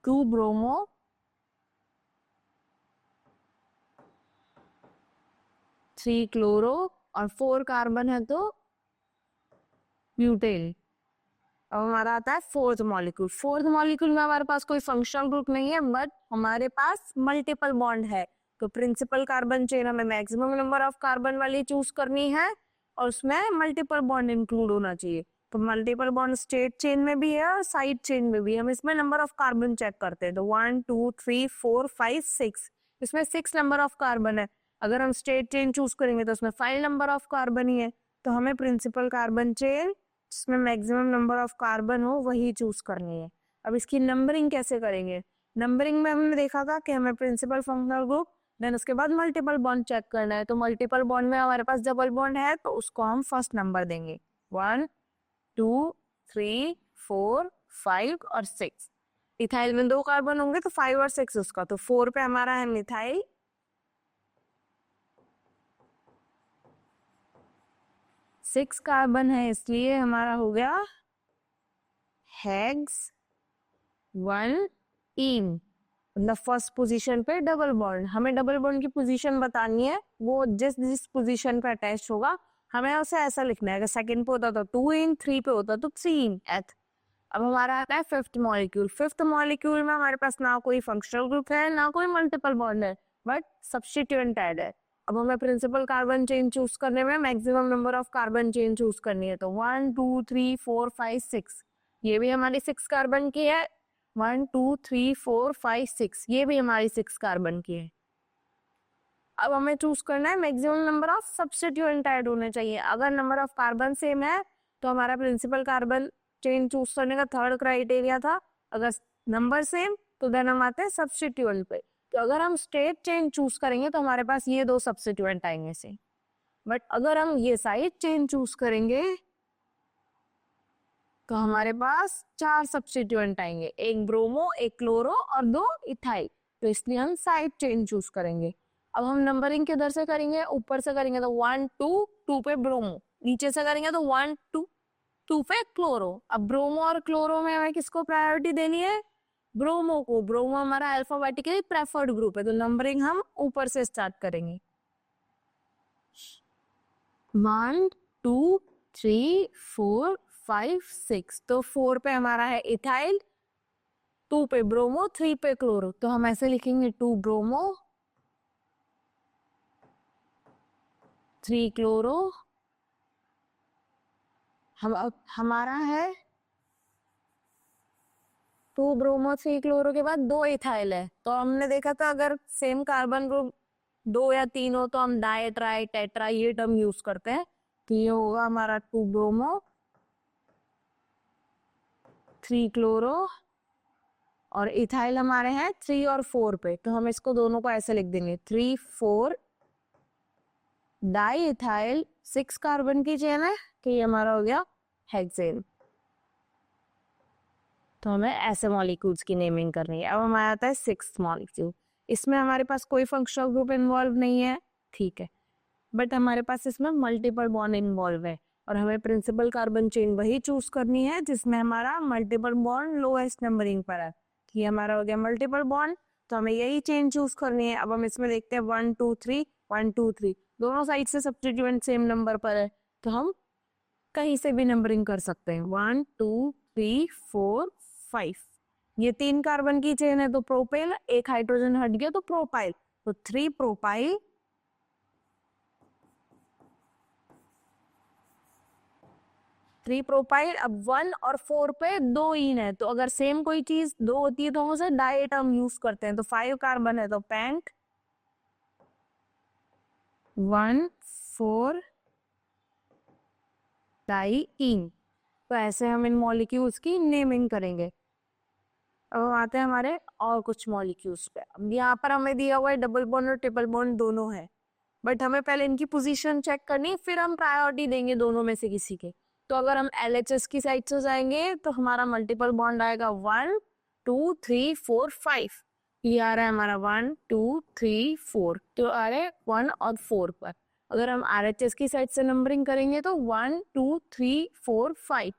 2 ब्रोमो 3 क्लोरो और 4 कार्बन है तो ब्यूटेन। अब हमारा आता है फोर्थ मॉलिक्यूल। फोर्थ मॉलिक्यूल में हमारे पास कोई फंक्शनल ग्रुप नहीं है, बट हमारे पास मल्टीपल बॉन्ड है। तो प्रिंसिपल कार्बन चेन हमें मैक्सिमम नंबर ऑफ कार्बन वाली चूज करनी है और उसमें मल्टीपल बॉन्ड इंक्लूड होना चाहिए। तो मल्टीपल बॉन्ड स्टेट चेन में भी है और साइड चेन में भी। हम इसमें नंबर ऑफ कार्बन चेक करते हैं, तो 1 2 3 4 5 6, इसमें 6 नंबर ऑफ कार्बन है। अगर हम स्टेट चेन चूज करेंगे तो उसमें 5 नंबर ऑफ कार्बन ही है। तो हमें प्रिंसिपल कार्बन चेन जिसमें मैक्सिमम नंबर ऑफ कार्बन हो वही चूज करनी है। अब इसकी नंबरिंग कैसे करेंगे? नंबरिंग में हमने देखा था कि हमें प्रिंसिपल फंक्शनल ग्रुप देन उसके बाद मल्टीपल बॉन्ड चेक करना है। तो मल्टीपल बॉन्ड में हमारे पास डबल बॉन्ड है तो उसको हम फर्स्ट नंबर देंगे 1 2 3 4 5 और 6। इथाइल में 2 कार्बन होंगे तो 5 और 6 उसका, तो 4 पे हमारा है मिथाइल। 6 कार्बन है इसलिए हमारा हो गया हेक्स 1 इन। मतलब फर्स्ट पोजीशन पे डबल बॉन्ड। हमें डबल बॉन्ड की पोजीशन बतानी है, वो जिस जिस पोजीशन पे अटैच होगा हमें उसे ऐसा लिखना है। अगर सेकंड पे होता तो 2 इन, 3 पे होता तो 3 इन एथ। अब हमारा आता है फिफ्थ मॉलिक्यूल। फिफ्थ मॉलिक्यूल में हमारे पास ना कोई फंक्शनल ग्रुप है ना कोई मल्टीपल बॉन्ड है, बट सब्स्टिट्यूएंट ऐड है। अब हमें प्रिंसिपल कार्बन चेन चूज करने में maximum number of carbon chain choose करनी है, तो 1 2 3 4 5 6। ये भी हमारी 6 कार्बन की है। 1 2 3 4 5 6, ये भी हमारी 6 कार्बन की है। अब हमें चूज करना है maximum number of substituent add होने चाहिए। अगर नंबर ऑफ कार्बन सेम है तो हमारा प्रिंसिपल कार्बन चेन चूज करने का थर्ड क्राइटेरिया था। अगर नंबर सेम तो देन हम आते हैं सब्स्टिट्यूएंट पे। तो अगर हम स्टेट चेन चूज करेंगे तो हमारे पास ये 2 सब्स्टिट्यूएंट आएंगे से, बट अगर हम ये साइड चेन चूज करेंगे तो हमारे पास 4 सब्स्टिट्यूएंट आएंगे, एक ब्रोमो, एक क्लोरो और 2 इथाइल। तो इसलिए हम साइड चेन चूज करेंगे। अब हम नंबरिंग किधर से करेंगे? ऊपर से करेंगे तो 1 2 2 पे ब्रोमो, नीचे से करेंगे तो 1 2 2 पे क्लोरो। अब ब्रोमो और क्लोरो में हमें किसको प्रायोरिटी देनी है? ब्रोमो को। ब्रोमो हमारा अल्फाबेटिकली प्रेफर्ड ग्रुप है, तो नंबरिंग हम ऊपर से स्टार्ट करेंगे 1 2 3 4 5 6। तो 4 पे हमारा है इथाइल, 2 पे ब्रोमो, 3 पे क्लोरो। तो हम ऐसे लिखेंगे 2 ब्रोमो 3 क्लोरो। हम अब हमारा है 2 ब्रोमो 3 क्लोरो के बाद 2 इथाइल है। तो हमने देखा था अगर सेम कार्बन ग्रुप 2 या 3 हो तो हम डाई ट्राई टेट्रा ये टर्म यूज करते हैं। तो ये होगा हमारा 2 ब्रोमो 3 क्लोरो और इथाइल हमारे हैं 3 और 4 पे। तो हम इसको दोनों को ऐसे लिख देंगे 3 4 डाई इथाइल। 6 कार्बन की चेन है कि ये हमारा हो गया हेक्सेन। तो हमें ऐसे मॉलिक्यूल्स की नेमिंग करनी है। अब हमारा आता है 6th मॉलिक्यूल। इसमें हमारे पास कोई फंक्शनल ग्रुप इन्वॉल्व नहीं है, ठीक है, बट हमारे पास इसमें मल्टीपल बॉन्ड इन्वॉल्व है और हमें प्रिंसिपल कार्बन चेन वही चूज करनी है जिसमें हमारा मल्टीपल बॉन्ड लोएस्ट नंबरिंग पर है। ये हमारा हो गया मल्टीपल बॉन्ड, तो हमें यही चेन चूज करनी है। अब हम इसमें देखते हैं 1 2 3 1 2 3, दोनों साइड से सब्स्टिट्यूएंट सेम नंबर पर है, तो हम कहीं से भी नंबरिंग कर सकते हैं। 1 2 3 4 5। ये 3 कार्बन की चेन है तो प्रोपेल, एक हाइड्रोजन हट गया तो प्रोपाइल, तो 3 प्रोपाइल, 3 प्रोपाइल। अब 1 और 4 पे 2 इन है, तो अगर सेम कोई चीज 2 होती है तो हम उसे डाई टर्म यूज करते हैं। तो 5 कार्बन है तो पेंट 1 4 डाई इन। तो ऐसे हम इन मॉलिक्यूल्स की नेमिंग करेंगे। अब हम आते हैं हमारे और कुछ मॉलिक्यूल्स पे। अब यहाँ पर हमें दिया हुआ है डबल बॉन्ड और ट्रिपल बॉन्ड दोनों है, बट हमें पहले इनकी पोजीशन चेक करनी है, फिर हम प्रायोरिटी देंगे दोनों में से किसी के। तो अगर हम LHS की साइड से जाएंगे तो हमारा मल्टीपल बॉन्ड आएगा 1 2 3 4 5। ये आ रहा है हमारा 1 2 3 4, तो आ रहे 1 और 4 पर। अगर हम RHS की साइड से नंबरिंग करेंगे तो 1 2 3 4 5,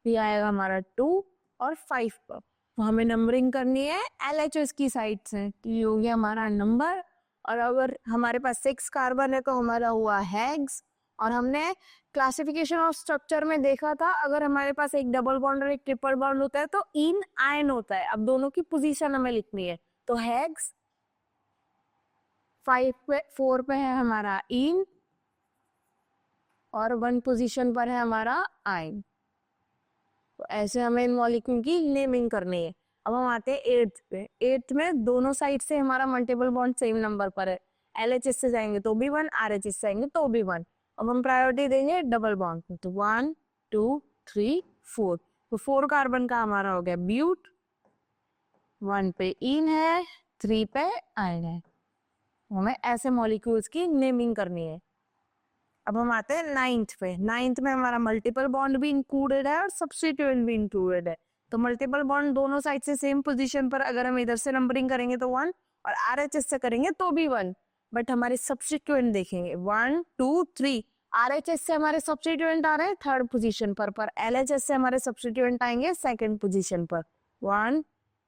ये आएगा हमारा 2 और 5 पर। तो हमें नंबरिंग करनी है LHS की साइड से, तो ये हो गया हमारा नंबर। और अगर हमारे पास 6 कार्बन है तो हमारा हुआ हेक्स। और हमने क्लासिफिकेशन ऑफ स्ट्रक्चर में देखा था, अगर हमारे पास एक डबल बॉन्ड और एक ट्रिपल बॉन्ड होता है तो इन आयन होता है। अब दोनों की पोजीशन हमें लिखनी है, तो हेक्स 5 पे 4 पे है हमारा इन और 1 पोजीशन पर है हमारा आयन। तो ऐसे हमें इन मॉलिक्यूल की नेमिंग करनी है। अब हम आते हैं 8th पे। 8th में दोनों साइड से हमारा मल्टीपल बॉन्ड सेम नंबर पर है। LHS से जाएंगे तो भी 1, RHS से जाएंगे तो भी 1। अब हम प्रायोरिटी देंगे डबल बॉन्ड, तो 1 2 3 4। तो 4 कार्बन का हमारा हो गया ब्यूट, 1 पे इन है, 3 पे आयन है। हमें ऐसे मॉलिक्यूल्स की नेमिंग करनी है। अब हम आते हैं 9th पे। 9th में हमारा मल्टीपल बॉन्ड भी इंक्लूडेड है और सब्स्टिट्यूएंट भी इंक्लूडेड है। तो मल्टीपल बॉन्ड दोनों साइड से सेम पोजीशन पर, अगर हम इधर से नंबरिंग करेंगे तो 1 और RHS से करेंगे तो भी 1, बट हमारे सब्स्टिट्यूएंट देखेंगे 1 2 3। RHS से हमारे सब्स्टिट्यूएंट आ रहे हैं 3rd पोजीशन पर LHS से हमारे सब्स्टिट्यूएंट आएंगे 2nd पोजीशन पर। 1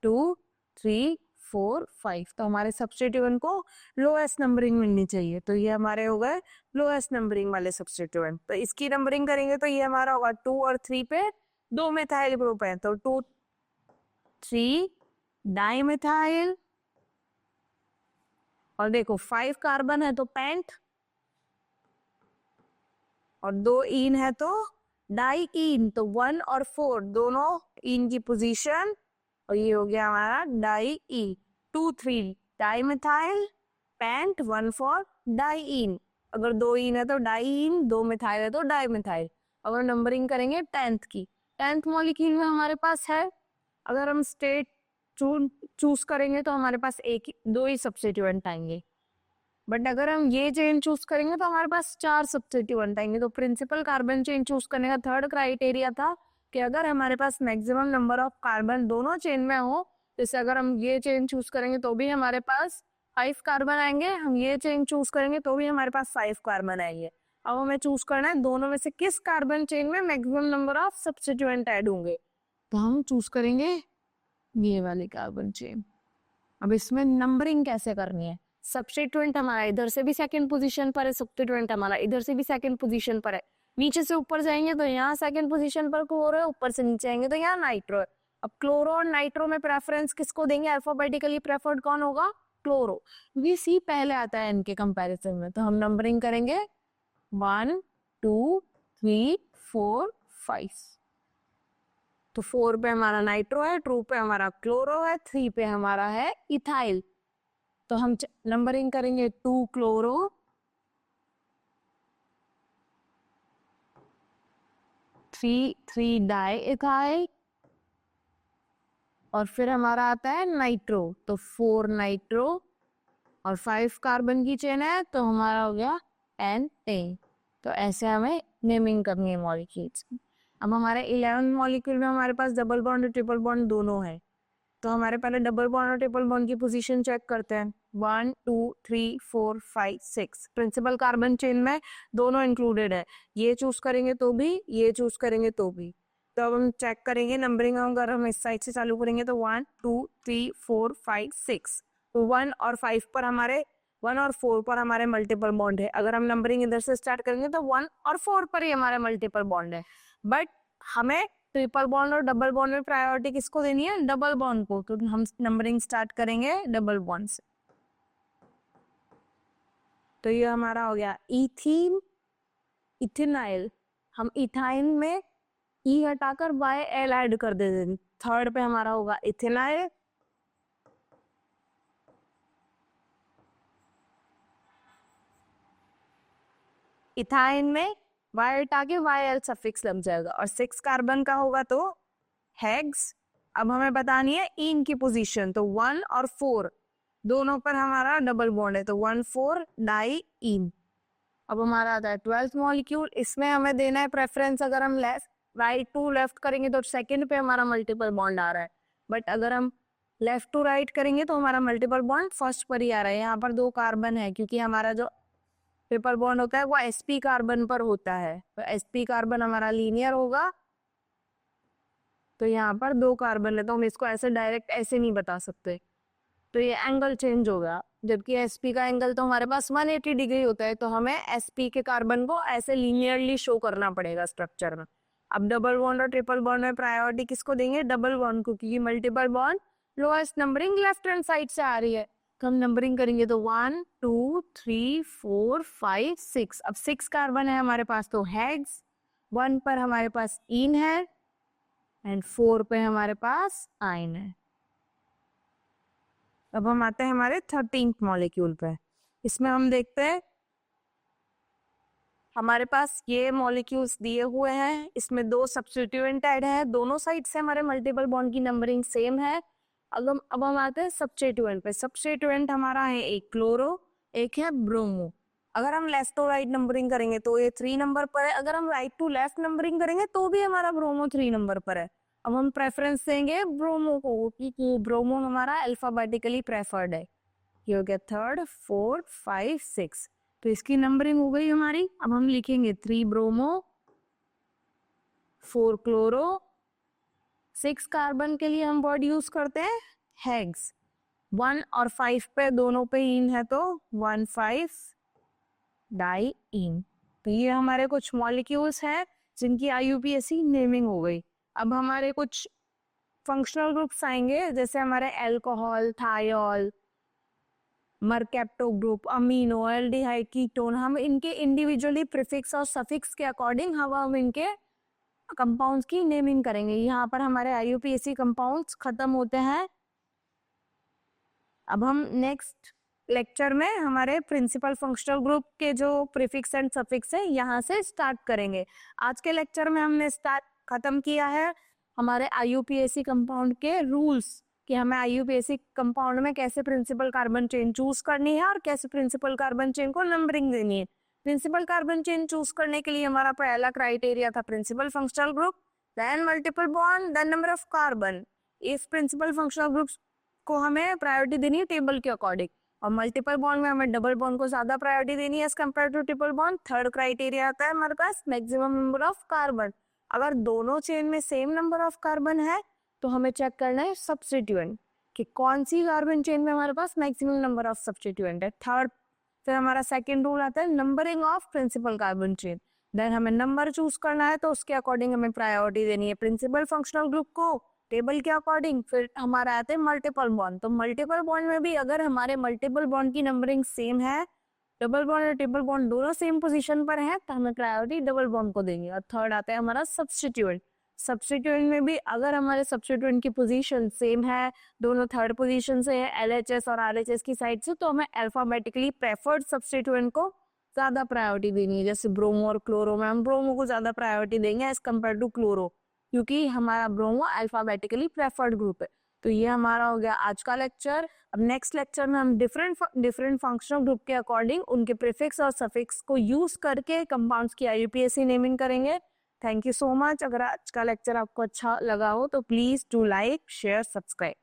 2 3 4 5। तो हमारे सब्स्टिट्यूएंट को लोएस्ट नंबरिंग मिलनी चाहिए, तो ये हमारे हो गए लोएस्ट नंबरिंग वाले सब्स्टिट्यूएंट। तो इसकी नंबरिंग करेंगे तो ये हमारा होगा 2 और 3 पे 2 मिथाइल ग्रुप है, तो 2 3 डाइमिथाइल। और देखो 5 कार्बन है तो पेंट, और 2 इन है तो डाई इन, तो 1 और 4 दोनों इन की पोजीशन, और ये हो गया हमारा डाई ई। 2 3 डाइमिथाइल पेंट, 1 4 डाई इन। अगर 2 इन है तो डाई इन, 2 मिथाइल है तो डाई मिथाइल। अगर नंबरिंग करेंगे 10th की, 10th मॉलिक्यूल में हमारे पास है, अगर हम स्टेट चूज करेंगे तो हमारे पास दो ही सब्स्टिट्यूएंट आएंगे, बट अगर हम ये चेन चूज करेंगे तो हमारे पास 4 सब्स्टिट्यूएंट आएंगे। तो प्रिंसिपल कार्बन चेन चूज करने का 3rd क्राइटेरिया था कि अगर हमारे पास मैक्सिमम नंबर ऑफ कार्बन दोनों चेन में हो, जैसे अगर हम ये चेन चूज करेंगे तो भी हमारे पास 5 कार्बन आएंगे, हम ये चेन चूज करेंगे तो भी हमारे पास 5 कार्बन आएंगे। अब हमें चूज करना है दोनों में से किस कार्बन चेन में maximum number of substituent add होंगे, तो हम चूज करेंगे ये वाली कार्बन चेन। अब इसमें नंबरिंग कैसे करनी है, सब्स्टिट्यूएंट हमारा इधर से भी 2nd पोजीशन पर है, सब्स्टिट्यूएंट हमारा इधर से भी 2nd पोजीशन पर है। नीचे से ऊपर जाएंगे तो यहाँ 2nd पोजीशन पर क्लोरो है, ऊपर से नीचे आएंगे तो यहाँ नाइट्रो है। अब क्लोरो और नाइट्रो में प्रेफरेंस किसको देंगे, अल्फाबेटिकली प्रेफर्ड कौन होगा, क्लोरो, क्योंकि सी पहले आता है इनके कंपैरिजन में। तो हम नंबरिंग करेंगे 1 2 3 4 5। तो 4 पे हमारा नाइट्रो है, 2 पे हमारा क्लोरो है, 3 पे हमारा है इथाइल। तो हम नंबरिंग करेंगे 2 क्लोरो, 3 डाई इथाइल, और फिर हमारा आता है नाइट्रो, तो 4 नाइट्रो, और 5 कार्बन की चेन है तो हमारा हो गया NA। तो ऐसे हमें नेमिंग करनी है मॉलिक्यूल्स। अब हमारे 11 मॉलिक्यूल में हमारे पास डबल बॉन्ड और ट्रिपल बॉन्ड दोनों है, तो हमारे पहले डबल बॉन्ड और ट्रिपल बॉन्ड की पोजीशन चेक करते हैं। 1 2 3 4 5 6 प्रिंसिपल कार्बन चेन में दोनों इंक्लूडेड है, ये चूज करेंगे तो भी, ये चूज करेंगे तो भी। तो अब हम चेक करेंगे नंबरिंग, अगर हम इस साइड से चालू करेंगे तो 1 2 3 4 5 6, तो 1 और 5 पर हमारे 1 और 4 पर हमारे मल्टीपल बॉन्ड है। अगर हम नंबरिंग इधर से स्टार्ट करेंगे तो 1 और 4 पर ही हमारे मल्टीपल बॉन्ड है, बट हमें ट्रिपल बॉन्ड और डबल बॉन्ड में प्रायोरिटी किसको देनी है? डबल बॉन्ड को। तो हम नंबरिंग स्टार्ट करेंगे डबल बॉन्ड से। तो ये हमारा हो गया इथीन, इथेनाइल। हम इथाइन में ई हटाकर वाई एल ऐड कर देते। थर्ड पे हमारा होगा इथेनाइल, इथाइन में वाई हटा के वाई एल सफिक्स लग जाएगा, और 6 कार्बन का होगा तो हेक्स। अब हमें बतानी है इन की पोजीशन, तो 1 और 4 दोनों पर हमारा डबल बॉन्ड है, तो 1,4 डाई इन। अब हमारा आता है 12th मॉलिक्यूल। इसमें हमें देना है प्रेफरेंस, अगर हम लेफ्ट राइट टू लेफ्ट करेंगे तो सेकंड पे हमारा मल्टीपल बॉन्ड आ रहा है, बट अगर हम लेफ्ट टू राइट करेंगे तो हमारा मल्टीपल बॉन्ड फर्स्ट पर ही आ रहा है। यहाँ पर 2 कार्बन है, क्योंकि हमारा जो ट्रिपल बॉन्ड होता है वो sp कार्बन पर होता है, तो sp कार्बन हमारा लीनियर होगा। तो यहाँ पर 2 कार्बन है, तो हम इसको ऐसे डायरेक्ट ऐसे नहीं बता सकते, तो ये एंगल चेंज होगा। जबकि sp का एंगल तो हमारे पास 180 डिग्री होता है, तो हमें sp के कार्बन को ऐसे लीनियरली शो करना पड़ेगा स्ट्रक्चर में। अब डबल बॉन्ड और ट्रिपल बॉन्ड में प्रायोरिटी किसको देंगे? डबल बॉन्ड को, क्योंकि multiple bond lowest numbering left hand side से आ रही है। तो हम नंबरिंग करेंगे तो 1 2 3 4 5 6। अब 6 कार्बन है हमारे पास, तो हेक्स। 1 पर हमारे पास इन है एंड 4 पे हमारे पास आइन है। अब हम आते हैं हमारे 13th मॉलिक्यूल पे। इसमें हम देखते हैं हमारे पास ये मॉलिक्यूल्स दिए हुए हैं, इसमें 2 सब्स्टिट्यूएंट ऐड है, दोनों साइड से हमारे मल्टीपल बॉन्ड की नंबरिंग सेम है। अब हम आते हैं सब्स्टिट्यूएंट पे। सब्स्टिट्यूएंट हमारा है एक क्लोरो, एक है ब्रोमो। अगर हम लेफ्ट टू राइट नंबरिंग करेंगे तो ये 3 नंबर पर है, अगर हम राइट टू लेफ्ट नंबरिंग करेंगे तो भी हमारा ब्रोमो 3 नंबर पर है। अब हम प्रेफरेंस देंगे ब्रोमो को, क्योंकि ब्रोमो हमारा अल्फाबेटिकली प्रेफर्ड है। ये हो गया 3rd 4th 5 6, तो इसकी नंबरिंग हो गई हमारी। अब हम लिखेंगे 3 ब्रोमो 4 क्लोरो। 6 कार्बन के लिए हम वर्ड यूज करते हैं हेक्स। 1 और 5 पे दोनों पे इन है, तो 1,5 डाई इन। तो ये हमारे कुछ मॉलिक्यूल्स हैं जिनकी IUPAC नेमिंग हो गई। अब हमारे कुछ फंक्शनल ग्रुप्स आएंगे, जैसे हमारे alcohol, thiol, mercapto group, amino, aldehyde, ketone. हम इनके इंडिविजुअली प्रीफिक्स और सफिक्स के अकॉर्डिंग हम इनके कंपाउंड्स की नेमिंग करेंगे। यहाँ पर हमारे IUPAC कंपाउंड्स खत्म होते हैं। अब हम नेक्स्ट लेक्चर में हमारे प्रिंसिपल फंक्शनल ग्रुप के जो प्रीफिक्स एंड सफिक्स है यहाँ से स्टार्ट करेंगे। आज के लेक्चर में हमने खत्म किया है हमारे IUPAC कंपाउंड के रूल्स, कि हमें IUPAC कंपाउंड में कैसे प्रिंसिपल कार्बन चेन चूज करनी है और कैसे प्रिंसिपल कार्बन चेन को नंबरिंग देनी है। प्रिंसिपल कार्बन चेन चूज करने के लिए हमारा पहला क्राइटेरिया था principal functional group, then multiple bond, then number of carbon. इस प्रिंसिपल फंक्शनल ग्रुप्स को हमें प्रायोरिटी देनी है टेबल के अकॉर्डिंग, और मल्टीपल बॉन्ड में हमें डबल बॉन्ड को ज्यादा प्रायोरिटी देनी है as compare to triple bond. Third criteria आता है हमारे पास मैक्सिमम नंबर ऑफ कार्बन। अगर दोनों चेन में सेम नंबर ऑफ कार्बन है तो हमें चेक करना है सब्स्टिट्यूएंट, कि कौन सी कार्बन चेन में हमारे पास मैक्सिमम नंबर ऑफ सब्स्टिट्यूएंट है। थर्ड, फिर हमारा सेकंड रूल आता है numbering of principal carbon chain. Then हमें नंबर चूज करना है, तो उसके अकॉर्डिंग हमें प्रायोरिटी देनी है प्रिंसिपल फंक्शनल ग्रुप को टेबल के अकॉर्डिंग। फिर हमारा आता है मल्टीपल बॉन्ड, तो मल्टीपल बॉन्ड में भी अगर हमारे मल्टीपल बॉन्ड की नंबरिंग सेम है, डबल बॉन्ड और ट्रिपल बॉन्ड दोनों सेम पोजीशन पर है, तो हमें प्रायोरिटी डबल बॉन्ड को देंगे। और थर्ड आता है हमारा सब्स्टिट्यूएंट। सब्स्टिट्यूएंट में भी अगर हमारे सब्स्टिट्यूएंट की पोजीशन सेम है, दोनों थर्ड पोजीशन से है LHS और RHS की साइड से, तो हमें अल्फाबेटिकली प्रेफर्ड सब्स्टिट्यूएंट को ज्यादा प्रायोरिटी देनी है। जैसे ब्रोमो और क्लोरो में हम ब्रोमो को ज्यादा प्रायोरिटी देंगे एज कम्पेयर टू क्लोरो, क्योंकि हमारा ब्रोमो अल्फाबेटिकली प्रेफर्ड ग्रुप है। तो ये हमारा हो गया आज का लेक्चर। अब नेक्स्ट लेक्चर में हम डिफरेंट फंक्शनल ग्रुप के अकॉर्डिंग उनके प्रीफिक्स और सफिक्स को यूज करके कंपाउंड्स की IUPAC नेमिंग करेंगे। Thank you so much. अगर आज का लेक्चर आपको अच्छा लगा हो तो please do like, share, subscribe.